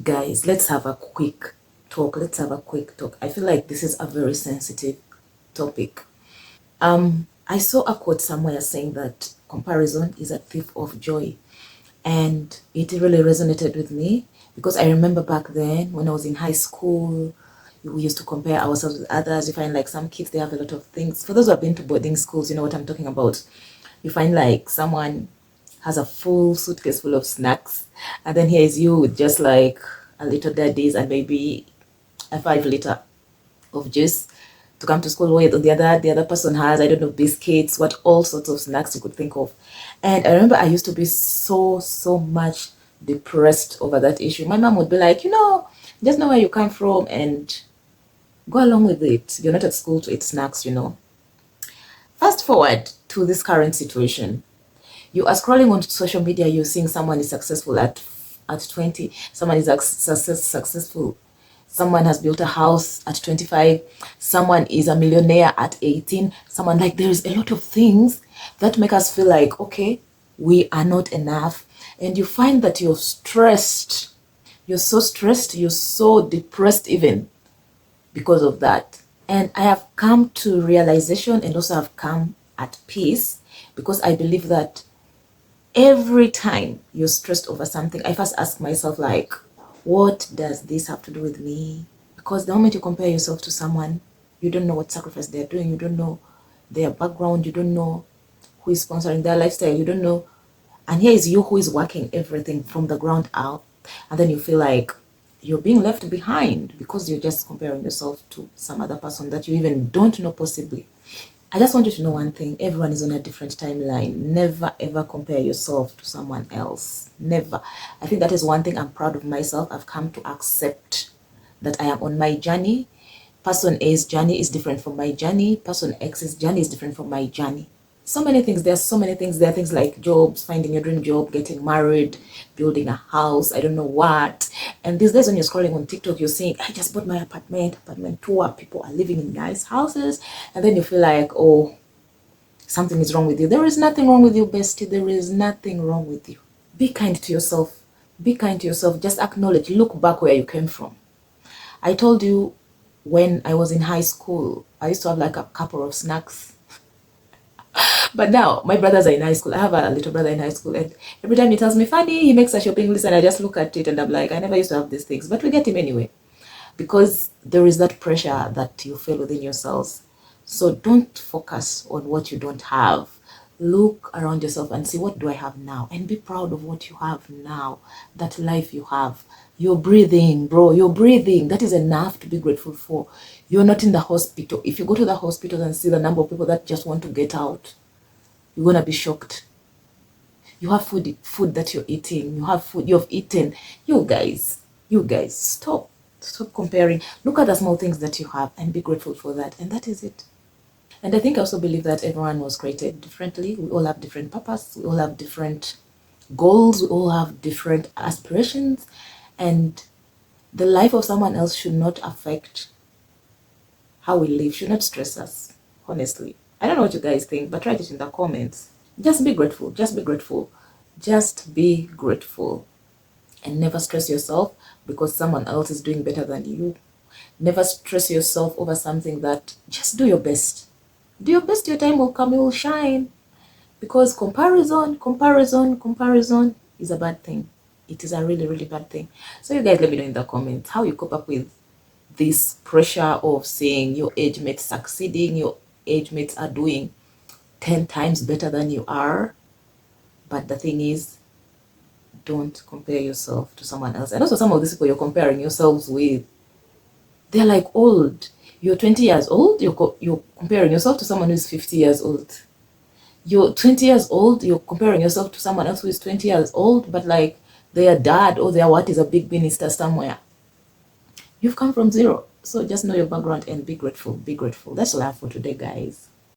Guys, let's have a quick talk. Let's have a quick talk. I feel like this is a very sensitive topic. I saw a quote somewhere saying that comparison is a thief of joy. And it really resonated with me because I remember back then when I was in high school, we used to compare ourselves with others. You find like some kids, they have a lot of things. For those who have been to boarding schools, you know what I'm talking about. You find like someone has a full suitcase full of snacks, and then here is you with just like a little daddies and maybe a 5 liter of juice to come to school with. The other person has, I don't know, biscuits, what all sorts of snacks you could think of. And I remember I used to be so much depressed over that issue. My mom would be like, just know where you come from and go along with it. You're not at school to eat snacks. Fast forward to this current situation. You are scrolling on social media, you're seeing someone is successful at 20, someone is successful, someone has built a house at 25, someone is a millionaire at 18, someone, like, there's a lot of things that make us feel like, okay, we are not enough. And you find that you're stressed, you're so depressed even because of that. And I have come to realization and also have come at peace because I believe that every time you're stressed over something, I first ask myself, like, what does this have to do with me? Because the moment you compare yourself to someone, you don't know what sacrifice they're doing, you don't know their background, you don't know who is sponsoring their lifestyle, you don't know. And here is you who is working everything from the ground out, and then you feel like you're being left behind because you're just comparing yourself to some other person that you even don't know possibly. I just want you to know one thing. Everyone is on a different timeline. Never ever compare yourself to someone else. Never. I think that is one thing I'm proud of myself. I've come to accept that I am on my journey. Person A's journey is different from my journey. Person X's journey is different from my journey. So many things. There's so many things. There are things like jobs, finding your dream job, getting married, building a house, I don't know what. And these days when you're scrolling on TikTok, you're saying, I just bought my apartment tour. People are living in nice houses. And then you feel like, oh, something is wrong with you. There is nothing wrong with you, bestie. There is nothing wrong with you. Be kind to yourself. Be kind to yourself. Just acknowledge. Look back where you came from. I told you when I was in high school, I used to have like a couple of snacks. But now my brothers are in high school. I have a little brother in high school, and every time he tells me funny, he makes a shopping list, and I just look at it and I'm like, I never used to have these things, but we get him anyway, because there is that pressure that you feel within yourselves. So don't focus on what you don't have. Look around yourself and see, what do I have now? And be proud of what you have now, that life you have. You're breathing, bro. You're breathing. That is enough to be grateful for. You're not in the hospital. If you go to the hospital and see the number of people that just want to get out, you're gonna be shocked. You have food that you're eating. You have food you've eaten. You guys, stop comparing. Look at the small things that you have and be grateful for that. And that is it. And I think I also believe that everyone was created differently. We all have different purpose. We all have different goals. We all have different aspirations. And the life of someone else should not affect how we live, should not stress us, honestly. I don't know what you guys think, but write it in the comments. Just be grateful. Just be grateful. Just be grateful. And never stress yourself because someone else is doing better than you. Never stress yourself over something. That just do your best. Do your best, your time will come, you will shine. Because comparison is a bad thing. It is a really bad thing. So you guys let me know in the comments how you cope up with this pressure of seeing your age mates succeeding, your age mates are doing 10 times better than you are. But the thing is, don't compare yourself to someone else. And also, some of these people you're comparing yourselves with, they're like old. You're 20 years old, you're comparing yourself to someone who's 50 years old. You're 20 years old, you're comparing yourself to someone else who is 20 years old, but like their dad or their what is a big minister somewhere. You've come from zero. So just know your background and be grateful. Be grateful. That's all I have for today, guys.